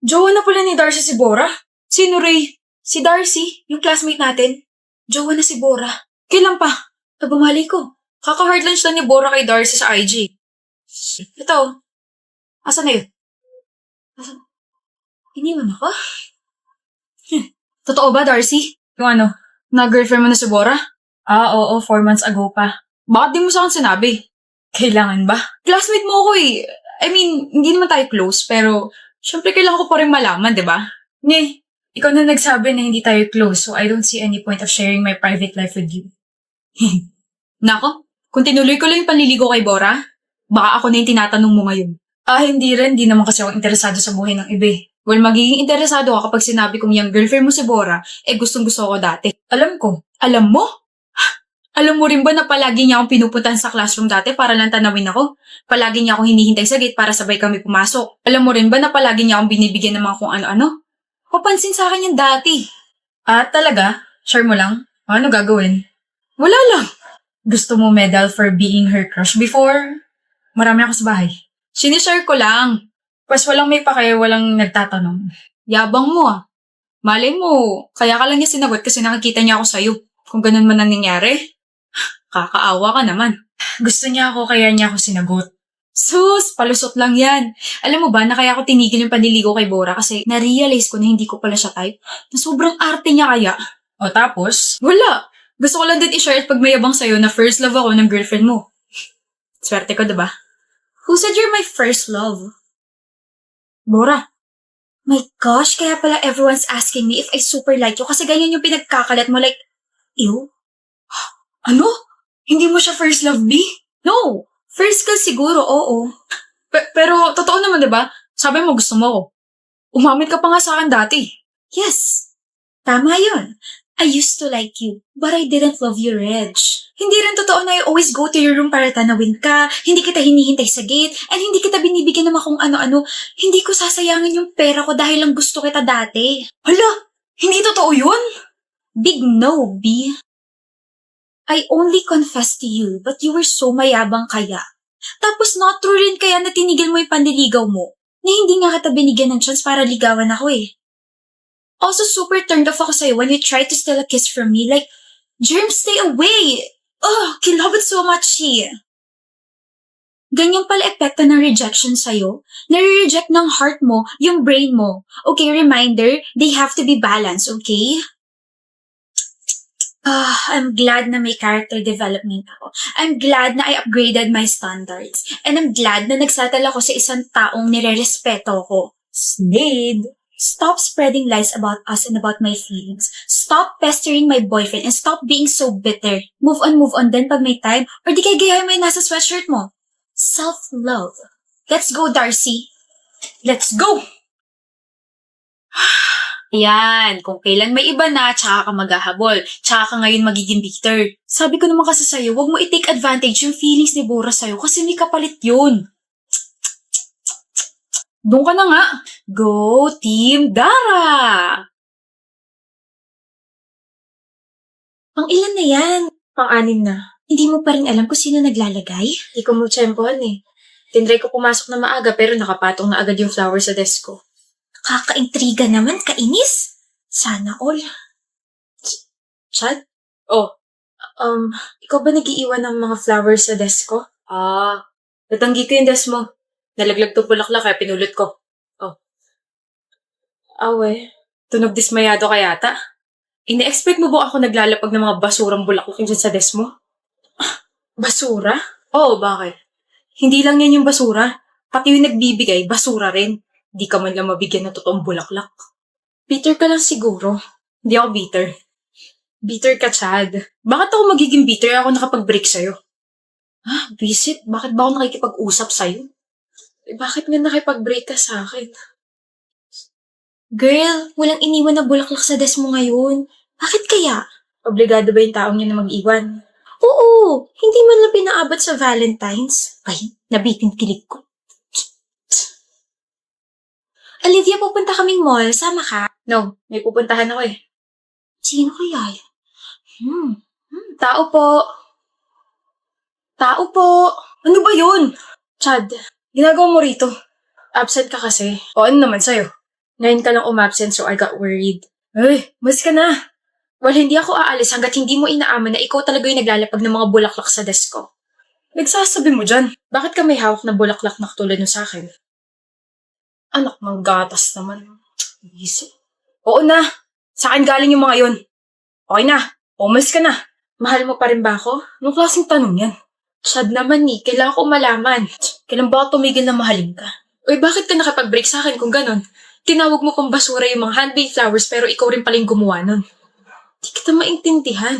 Jowa na pala ni Darcy si Bora? Sino, Ray? Si Darcy, yung classmate natin. Jowa na si Bora. Kailan pa? Bumali ko. Kaka-hard lunch lang ni Bora kay Darcy sa IG. Ito. Asan na yun? Asan? Iniwan ako? Totoo ba, Darcy? Yung ano, na-girlfriend mo na si Bora? Oo, 4 months ago pa. Bakit di mo sa akin sinabi? Kailangan ba? Classmate mo ako eh. I mean, hindi naman tayo close, pero syempre kailangan ko pa rin malaman, di ba? Ikaw na nagsabi na hindi tayo close, so I don't see any point of sharing my private life with you. Nako, kung tinuloy ko lang yung panliligo kay Bora, baka ako na yung tinatanong mo ngayon. Hindi rin. Di naman kasi ako interesado sa buhay ng iba eh. Well, magiging interesado ako kapag sinabi kong yung girlfriend mo si Bora, gustong gusto ko dati. Alam ko. Alam mo? Alam mo rin ba na palagi niya akong pinupuntahan sa classroom dati para lang tanawin ako? Palagi niya akong hinihintay sa gate para sabay kami pumasok. Alam mo rin ba na palagi niya akong binibigyan ng mga kung ano-ano? Papansin sa akin yan dati. Talaga? Share mo lang? Ano gagawin? Wala lang. Gusto mo medal for being her crush before? Marami ako sa bahay. Sinishare ko lang. Pas walang may pake, walang nagtatanong. Yabang mo ah. Malay mo, kaya ka lang niya sinagot kasi nakikita niya ako sa'yo. Kung ganun man ang nangyari, kakaawa ka naman. Gusto niya ako kaya niya ako sinagot. Sus, palusot lang yan. Alam mo ba na kaya ako tinigil yung panliligo kay Bora kasi na-realize ko na hindi ko pala siya type. Na sobrang arte niya kaya. O tapos? Wala. Gusto ko lang din i-share at pagmayabang sa'yo na first love ako ng girlfriend mo. Swerte ko, diba? Who said you're my first love? Bora. My gosh, kaya pala everyone's asking me if I super like you kasi ganyan yung pinagkakalat mo like, ew? Ano? Hindi mo siya first love, B? No. First ka siguro, oo. Pero totoo naman, diba? Sabi mo gusto mo ako. Umamit ka pa nga sa akin dati. Yes. Tama yun. I used to like you, but I didn't love you, Reg. Hindi rin totoo na I always go to your room para tanawin ka, hindi kita hinihintay sa gate, and hindi kita binibigyan naman kung ano-ano. Hindi ko sasayangin yung pera ko dahil lang gusto kita dati. Hala, hindi totoo yun? Big no, B. I only confessed to you, but you were so mayabang kaya. Tapos not true rin kaya na tinigil mo yung panliligaw mo, na hindi nga kita binigyan ng chance para ligawan ako eh. Also, super turned off ako sa'yo when you tried to steal a kiss from me. Like, Germ, stay away! Ugh, love it so much, she. Ganyan pala epekto ng rejection sa'yo. Nare-reject ng heart mo, yung brain mo. Okay, reminder, they have to be balanced, okay? I'm glad na may character development ako. I'm glad na I upgraded my standards. And I'm glad na nagsatal ako sa isang taong nire-respeto ko. Slade! Stop spreading lies about us and about my feelings. Stop pestering my boyfriend and stop being so bitter. Move on din pag may time or di kay gayahin mo yung nasa sweatshirt mo. Self-love. Let's go, Darcy. Let's go! Yan, kung kailan may iba na, tsaka ka maghahabol. Tsaka ka ngayon magiging bitter. Sabi ko naman kasi sa'yo, wag mo i-take advantage yung feelings ni Bora sa'yo kasi may kapalit yun. Doon ka na nga. Go, Team Dara! Ang ilan na yan? Pang-anim na. Hindi mo pa rin alam kung sino naglalagay? Hindi ko mo tsempohan eh. Tinry ko pumasok na maaga pero nakapatong na agad yung flower sa desk ko. Kaka-intriga naman, kainis. Sana all. Chad? Oh. Ikaw ba nag-iiwan ng mga flowers sa desk ko? Natanggi ko yung desk mo. Nalaglag to bulaklak kaya pinulot ko. Oh. Awe, tunog dismayado ka yata. Ine-expect mo ba ako naglalapag ng mga basurang bulaklak dyan sa desk mo? Basura? Oo, bakit? Hindi lang yan yung basura. Pati yung nagbibigay, basura rin. Di ka man lang mabigyan ng totoong bulaklak. Bitter ka lang siguro. Hindi ako bitter. Bitter ka, Chad. Bakit ako magiging bitter ako nakapag-break sa'yo? Visit? Bakit ba ako nakikipag-usap sa'yo? Bakit nga nakipag-break ka sa akin? Girl, walang iniwan na bulaklak sa desk mo ngayon. Bakit kaya? Obligado ba yung taong yun na mag-iwan? Oo, hindi man lang pinaabot sa Valentine's. Ay, nabitin kilig ko. Olivia, pupunta kaming mall. Sama ka? No, may pupuntahan ako eh. Sino kaya? Tao po. Tao po. Ano ba yun? Chad, ginagawa mo rito. Absent ka kasi. O ano naman sa'yo? Ngayon ka lang umabsent so I got worried. Ay, mas ka na. Well, hindi ako aalis hanggat hindi mo inaaman na ikaw talaga yung naglalapag ng mga bulaklak sa desk ko. Nagsasabi mo dyan. Bakit ka may hawak na bulaklak na katulad nung sa akin? Anak ng gatas naman. Easy. Oo na. Sa akin galing yung mga yun. Okay na. Umalis ka na. Mahal mo pa rin ba ako? Anong klaseng tanong yan? Chad naman ni, kailangan ko malaman. Kailan ba ako tumigil na mahalin ka? Uy, bakit ka nakapag-break sa akin kung ganon? Tinawag mo pang basura yung mga handmade flowers pero ikaw rin paling gumawa nun. Di kita maintindihan.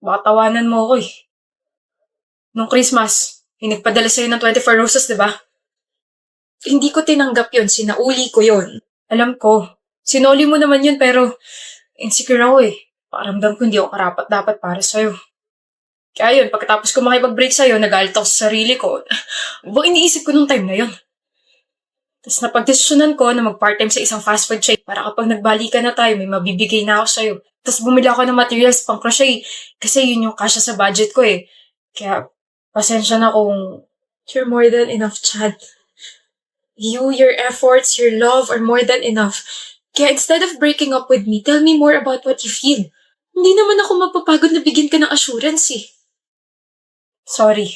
Baka tawanan mo ako eh. Nung Christmas, yung nagpadala sa'yo ng 24 roses, di ba? Hindi ko tinanggap yun, sinauli ko yun. Alam ko, sinuli mo naman yun pero insecure ako eh. Pakiramdam ko hindi ako karapat dapat para sa'yo. Kaya yun, pagkatapos ko makipag-break sa'yo, nagalit ako sa sarili ko. Buong iniisip ko nung time na yun. Tapos napagdesisyonan ko na mag-part-time sa isang fast food chain para kapag nagbalikan na tayo, may mabibigay na ako sa'yo. Tapos bumili ako ng materials pang crochet kasi yun yung kasya sa budget ko eh. Kaya pasensya na kung you're more than enough, Chad. You, your efforts, your love are more than enough. Kaya instead of breaking up with me, tell me more about what you feel. Hindi naman ako mapapagod na bigyan ka ng assurance eh. Sorry.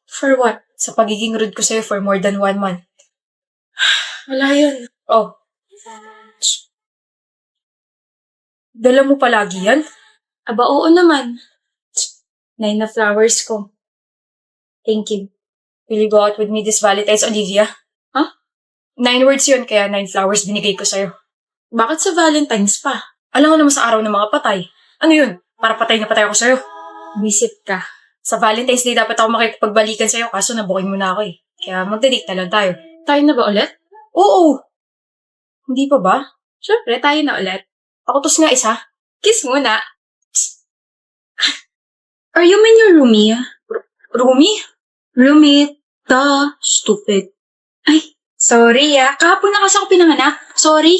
For what? Sa pagiging rude ko sa'yo for more than 1 month. Wala yun. Oh. Dala mo palagi yan? Aba, oo naman. 9 na flowers ko. Thank you. Will you go out with me this Valentine's, Olivia? Huh? 9 words yun, kaya 9 flowers binigay ko sa'yo. Bakit sa Valentine's pa? Alam mo naman sa araw ng mga patay. Ano yun? Para patay na patay ako sa'yo. Visit ka. Sa Valentine's Day dapat ako makipagbalikan sa'yo kaso nabukin mo na ako eh. Kaya magdadate na lang tayo. Tayo na ba ulit? Oo! Hindi pa ba? Siyempre, tayo na ulit. Pakutos nga isa. Kiss muna. Are you mean your roomie? Roomie? Roommate. Stupid. Ay, sorry Kahapon na kasi ako pinanganak. Sorry.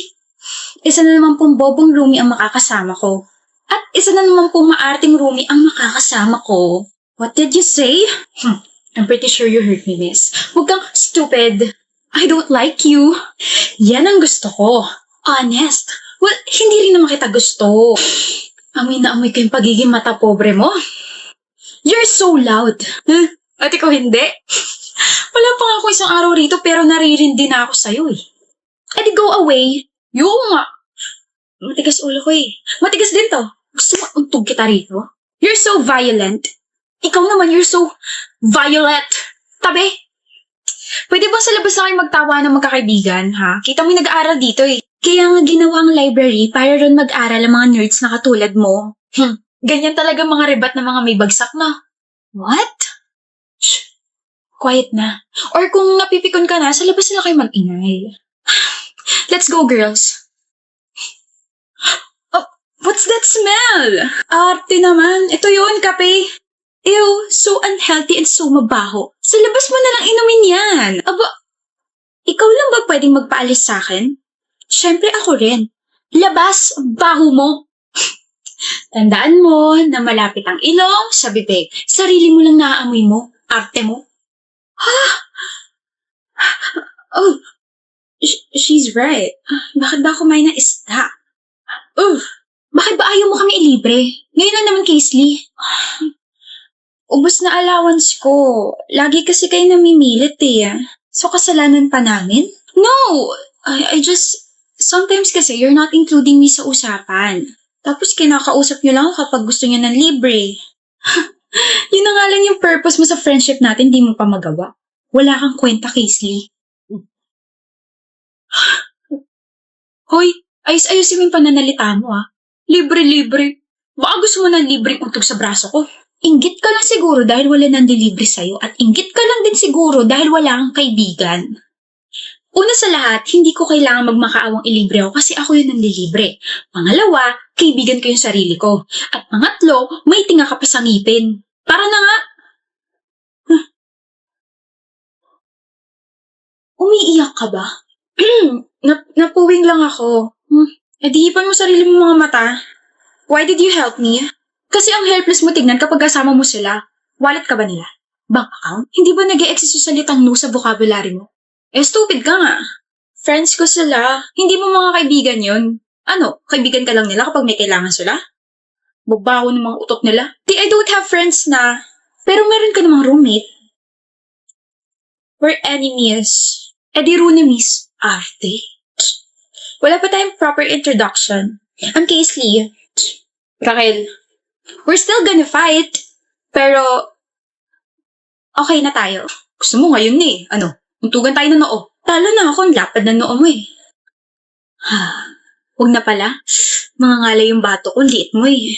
Isa na naman pong bobong roomie ang makakasama ko. At isa na naman pong maarting roomie ang makakasama ko. What did you say? I'm pretty sure you heard me, miss. Huwag kang stupid. I don't like you. Yan ang gusto ko. Honest. Well, hindi rin naman kita gusto. Amoy na amoy ko yung pagiging mata pobre mo. You're so loud. Huh? At ikaw hindi? Wala pa nga ako isang araw rito pero naririndi na ako sa'yo eh. Edi go away. Yung nga. Matigas ulo ko eh. Matigas din to. Gusto mo untog kita rito? You're so violent. Ikaw naman, you're so violet. Tabi. Pwede ba sa labas na kayo magtawa ng magkakaibigan, ha? Kita mo yung nag-aaral dito eh. Kaya nga ginawa ang library para ron mag-aral ang mga nerds na katulad mo. Ganyan talaga mga rebat na mga may bagsak na. What? Shh. Quiet na. Or kung napipikon ka na, sa labas na kayo mag-ingay. Let's go, girls. Oh, what's that smell? Arte naman. Ito yun, kape. Ew, so unhealthy and so mabaho. Sa labas mo na lang inumin yan. Aba, ikaw lang ba pwedeng magpaalis sa akin? Siyempre ako rin. Labas, baho mo. Tandaan mo na malapit ang ilong sa bibig. Sarili mo lang naaamoy mo. Arte mo. Oh, she's right. Bakit ba kumain ng isda? Bakit ba ayaw mo kami ilibre? Ngayon lang naman, Kaisley. Ubus na allowance ko. Lagi kasi kayo namimilit eh. So, kasalanan pa namin? No! I just... Sometimes kasi you're not including me sa usapan. Tapos kinakausap niyo lang ako kapag gusto niya ng libre. Yun na nga lang yung purpose mo sa friendship natin, di mo pa magawa. Wala kang kwenta, Kaisley. Hoy, ayos-ayusin mo yung pananalita mo Libre-libre. Baka gusto mo ng libreng utog sa braso ko. Inggit ka lang siguro dahil wala nandilibre sa'yo at inggit ka lang din siguro dahil wala kang kaibigan. Una sa lahat, hindi ko kailangan magmakaawang ilibre ako kasi ako yung nandilibre. Pangalawa, kaibigan ko yung sarili ko. At pangatlo, may tinga ka pa sa ngipin. Para na nga. Umiiyak ka ba? Napuwing lang ako. Hipan mo sarili mo mga mata. Why did you help me? Kasi ang helpless mo tignan kapag kasama mo sila. Wallet ka ba nila? Bank account? Hindi ba nag-e-exist yung salitang no sa vocabulary mo? Stupid ka nga. Friends ko sila. Hindi mo mga kaibigan yun. Ano, kaibigan ka lang nila kapag may kailangan sila? Babaho ng mga utot nila. I don't have friends na. Pero meron ka namang roommate. We're enemies. Eh di Runemis, arte. Wala pa tayong proper introduction. I'm Kaisley. Raquel, We're still gonna fight. Pero, okay na tayo. gusto mo ngayon na eh. Ano, untugan tayo ng noo. Talo na ako, ang lapad na noo mo eh. Huwag na pala. Mga ngalay yung bato ko, liit mo eh.